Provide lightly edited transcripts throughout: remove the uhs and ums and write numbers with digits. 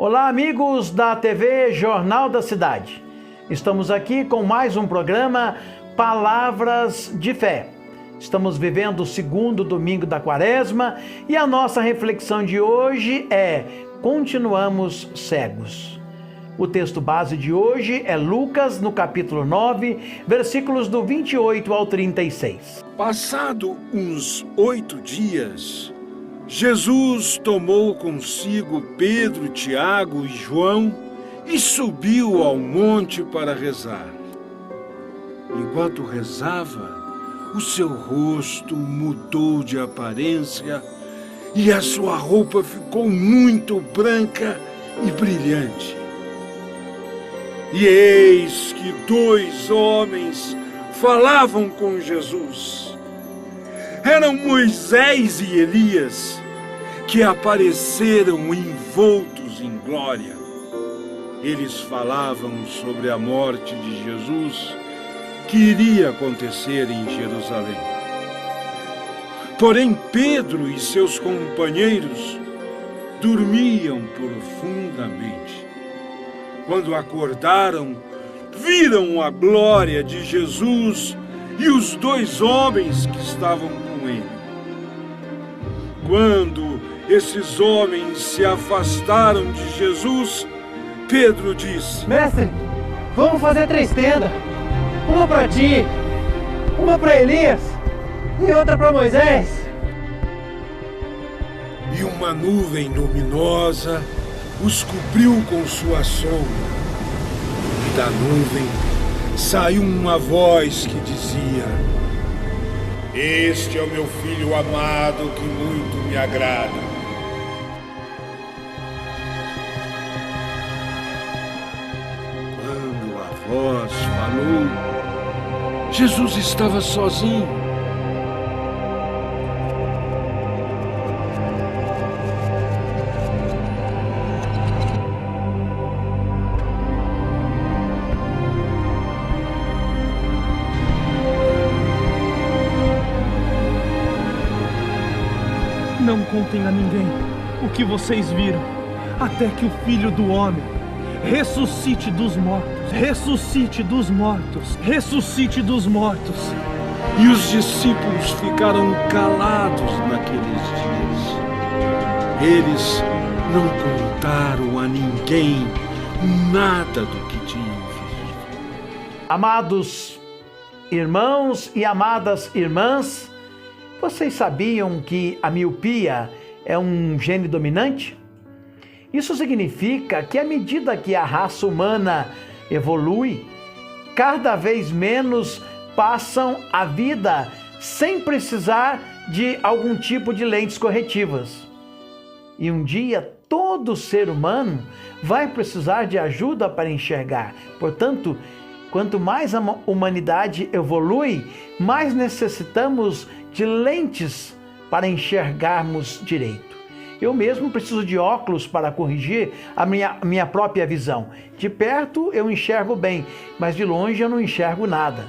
Olá, amigos da TV Jornal da Cidade. Estamos aqui com mais um programa Palavras de Fé. Estamos vivendo o segundo domingo da Quaresma e a nossa reflexão de hoje é: continuamos cegos. O texto base de hoje é Lucas, no capítulo 9, versículos do 28 ao 36. Passado uns 8 dias, Jesus tomou consigo Pedro, Tiago e João e subiu ao monte para rezar. Enquanto rezava, o seu rosto mudou de aparência e a sua roupa ficou muito branca e brilhante. E eis que 2 homens falavam com Jesus. Eram Moisés e Elias, que apareceram envoltos em glória. Eles falavam sobre a morte de Jesus, que iria acontecer em Jerusalém. Porém, Pedro e seus companheiros dormiam profundamente. Quando acordaram, viram a glória de Jesus e os 2 homens que estavam com ele. Quando esses homens se afastaram de Jesus, Pedro disse: Mestre, vamos fazer 3 tendas. Uma para ti, uma para Elias e outra para Moisés. E uma nuvem luminosa os cobriu com sua sombra. E da nuvem saiu uma voz que dizia: Este é o meu filho amado que muito me agrada. Quando a voz falou, Jesus estava sozinho. Não contem a ninguém o que vocês viram, até que o Filho do Homem ressuscite dos mortos, ressuscite dos mortos, ressuscite dos mortos. E os discípulos ficaram calados naqueles dias. Eles não contaram a ninguém nada do que tinham visto. Amados irmãos e amadas irmãs, vocês sabiam que a miopia é um gene dominante? Isso significa que à medida que a raça humana evolui, cada vez menos passam a vida sem precisar de algum tipo de lentes corretivas. E um dia todo ser humano vai precisar de ajuda para enxergar. Portanto, quanto mais a humanidade evolui, mais necessitamos de lentes para enxergarmos direito. Eu mesmo preciso de óculos para corrigir a minha própria visão. De perto eu enxergo bem, mas de longe eu não enxergo nada.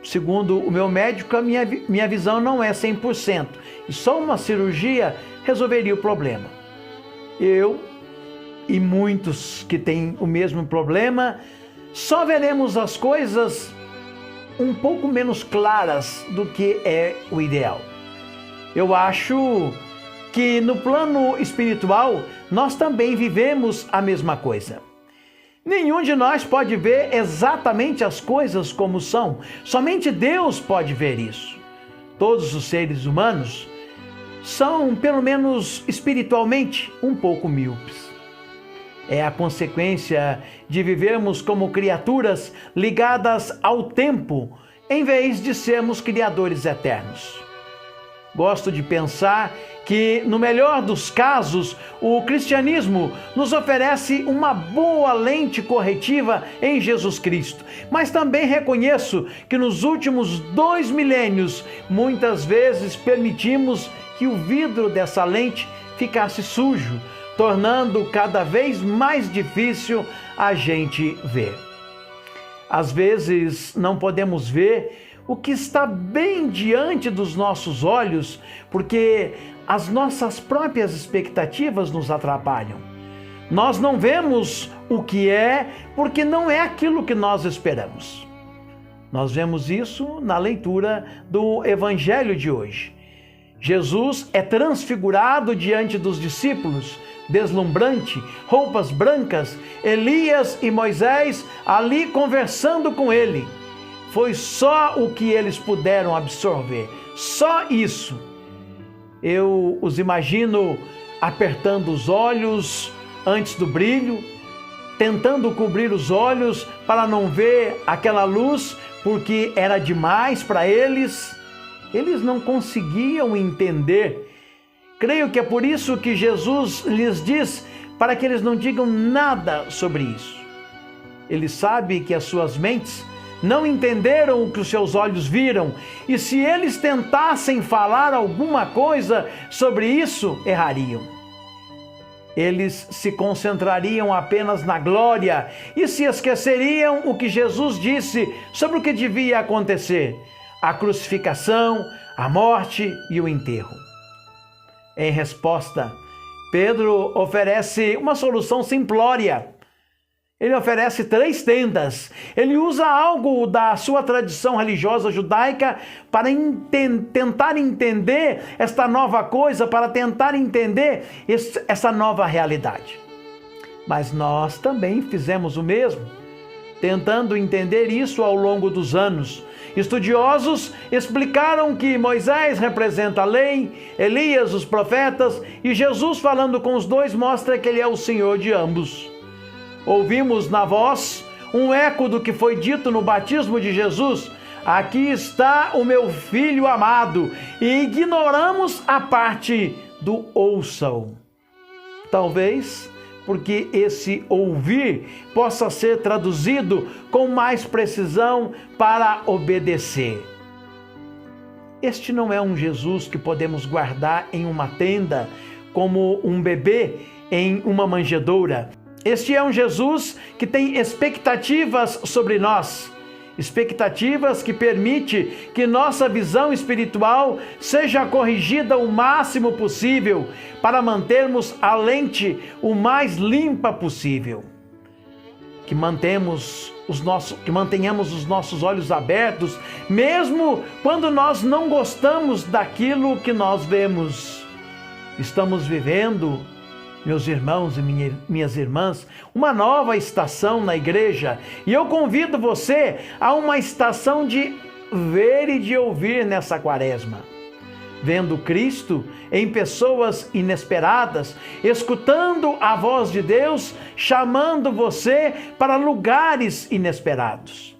Segundo o meu médico, a minha visão não é 100%. E só uma cirurgia resolveria o problema. Eu e muitos que têm o mesmo problema, só veremos as coisas um pouco menos claras do que é o ideal. Eu acho que no plano espiritual nós também vivemos a mesma coisa. Nenhum de nós pode ver exatamente as coisas como são. Somente Deus pode ver isso. Todos os seres humanos são, pelo menos espiritualmente, um pouco míopes. É a consequência de vivermos como criaturas ligadas ao tempo, em vez de sermos criadores eternos. Gosto de pensar que, no melhor dos casos, o cristianismo nos oferece uma boa lente corretiva em Jesus Cristo. Mas também reconheço que nos últimos 2 milênios, muitas vezes permitimos que o vidro dessa lente ficasse sujo, tornando cada vez mais difícil a gente ver. Às vezes não podemos ver o que está bem diante dos nossos olhos, porque as nossas próprias expectativas nos atrapalham. Nós não vemos o que é, porque não é aquilo que nós esperamos. Nós vemos isso na leitura do Evangelho de hoje. Jesus é transfigurado diante dos discípulos, deslumbrante, roupas brancas, Elias e Moisés ali conversando com ele. Foi só o que eles puderam absorver, só isso. Eu os imagino apertando os olhos antes do brilho, tentando cobrir os olhos para não ver aquela luz, porque era demais para eles. Eles não conseguiam entender. Creio que é por isso que Jesus lhes diz para que eles não digam nada sobre isso. Ele sabe que as suas mentes não entenderam o que os seus olhos viram, e se eles tentassem falar alguma coisa sobre isso, errariam. Eles se concentrariam apenas na glória e se esqueceriam o que Jesus disse sobre o que devia acontecer: a crucificação, a morte e o enterro. Em resposta, Pedro oferece uma solução simplória. Ele oferece 3 tendas. Ele usa algo da sua tradição religiosa judaica para tentar entender esta nova coisa, para tentar entender essa nova realidade. Mas nós também fizemos o mesmo, tentando entender isso ao longo dos anos. Estudiosos explicaram que Moisés representa a lei, Elias os profetas, e Jesus falando com os dois mostra que ele é o Senhor de ambos. Ouvimos na voz um eco do que foi dito no batismo de Jesus: aqui está o meu filho amado, e ignoramos a parte do ouçam. Talvez porque esse ouvir possa ser traduzido com mais precisão para obedecer. Este não é um Jesus que podemos guardar em uma tenda como um bebê em uma manjedoura. Este é um Jesus que tem expectativas sobre nós, expectativas que permite que nossa visão espiritual seja corrigida o máximo possível para mantermos a lente o mais limpa possível. Que mantenhamos os nossos olhos abertos, mesmo quando nós não gostamos daquilo que nós vemos. Estamos vivendo, meus irmãos e minhas irmãs, uma nova estação na igreja, e eu convido você a uma estação de ver e de ouvir nessa quaresma. Vendo Cristo em pessoas inesperadas, escutando a voz de Deus, chamando você para lugares inesperados.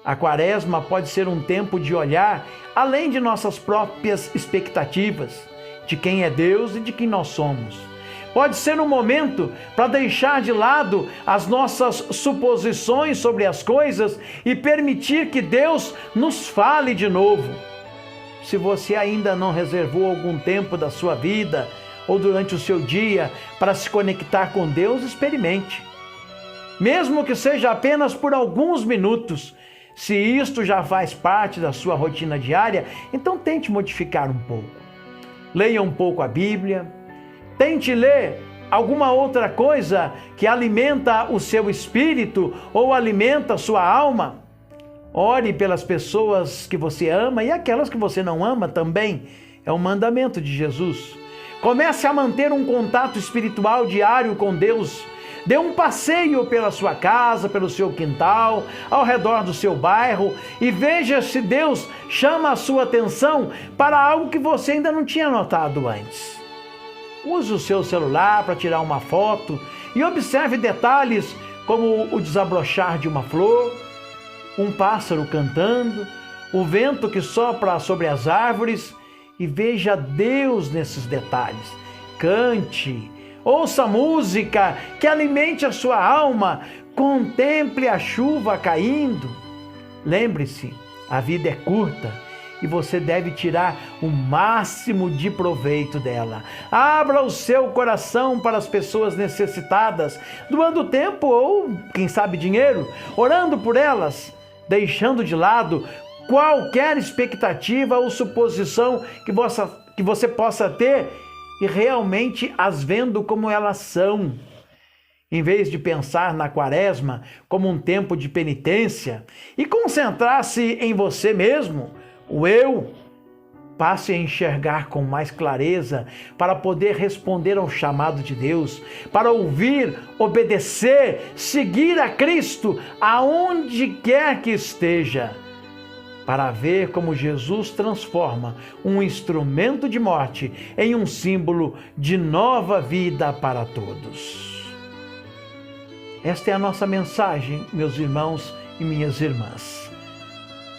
A quaresma pode ser um tempo de olhar além de nossas próprias expectativas, de quem é Deus e de quem nós somos. Pode ser um momento para deixar de lado as nossas suposições sobre as coisas e permitir que Deus nos fale de novo. Se você ainda não reservou algum tempo da sua vida ou durante o seu dia para se conectar com Deus, experimente. Mesmo que seja apenas por alguns minutos, se isto já faz parte da sua rotina diária, então tente modificar um pouco. Leia um pouco a Bíblia. Tente ler alguma outra coisa que alimenta o seu espírito ou alimenta a sua alma. Ore pelas pessoas que você ama e aquelas que você não ama também. É um mandamento de Jesus. Comece a manter um contato espiritual diário com Deus. Dê um passeio pela sua casa, pelo seu quintal, ao redor do seu bairro e veja se Deus chama a sua atenção para algo que você ainda não tinha notado antes. Use o seu celular para tirar uma foto e observe detalhes como o desabrochar de uma flor, um pássaro cantando, o vento que sopra sobre as árvores, e veja Deus nesses detalhes. Cante, ouça música que alimente a sua alma, contemple a chuva caindo. Lembre-se, a vida é curta e você deve tirar o máximo de proveito dela. Abra o seu coração para as pessoas necessitadas, doando tempo ou, quem sabe, dinheiro, orando por elas, deixando de lado qualquer expectativa ou suposição que você possa ter e realmente as vendo como elas são. Em vez de pensar na quaresma como um tempo de penitência e concentrar-se em você mesmo, o eu, passe a enxergar com mais clareza para poder responder ao chamado de Deus, para ouvir, obedecer, seguir a Cristo aonde quer que esteja, para ver como Jesus transforma um instrumento de morte em um símbolo de nova vida para todos. Esta é a nossa mensagem, meus irmãos e minhas irmãs.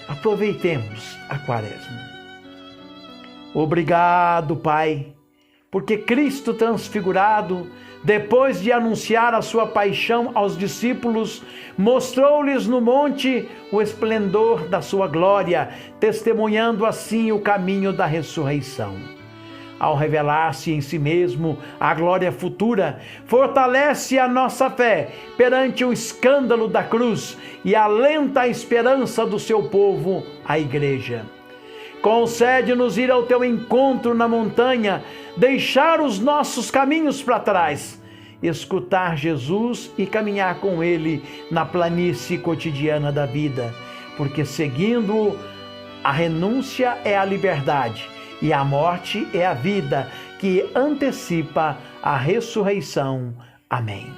Aproveitemos a quaresma. Obrigado, Pai, porque Cristo transfigurado, depois de anunciar a sua paixão aos discípulos, mostrou-lhes no monte o esplendor da sua glória, testemunhando assim o caminho da ressurreição. Ao revelar-se em si mesmo a glória futura, fortalece a nossa fé perante o escândalo da cruz e alenta a esperança do seu povo, a Igreja. Concede-nos ir ao teu encontro na montanha, deixar os nossos caminhos para trás, escutar Jesus e caminhar com Ele na planície cotidiana da vida, porque seguindo-o, a renúncia é a liberdade e a morte é a vida que antecipa a ressurreição. Amém.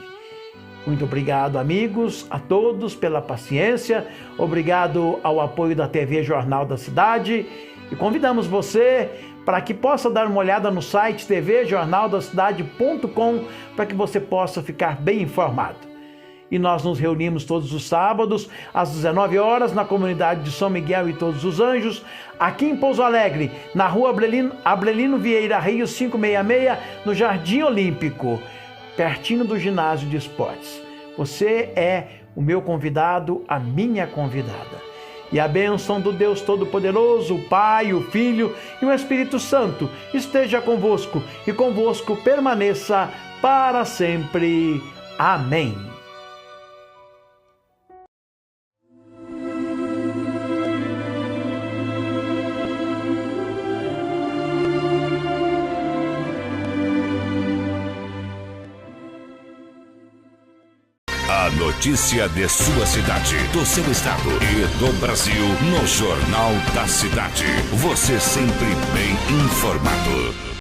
Muito obrigado, amigos, a todos pela paciência, obrigado ao apoio da TV Jornal da Cidade. E convidamos você para que possa dar uma olhada no site tvjornaldacidade.com para que você possa ficar bem informado. E nós nos reunimos todos os sábados às 19 horas na comunidade de São Miguel e Todos os Anjos, aqui em Pouso Alegre, na rua Abrelino Vieira Rio 566, no Jardim Olímpico, pertinho do ginásio de esportes. Você é o meu convidado, a minha convidada. E a bênção do Deus Todo-Poderoso, o Pai, o Filho e o Espírito Santo esteja convosco e convosco permaneça para sempre. Amém. A notícia de sua cidade, do seu estado e do Brasil no Jornal da Cidade. Você sempre bem informado.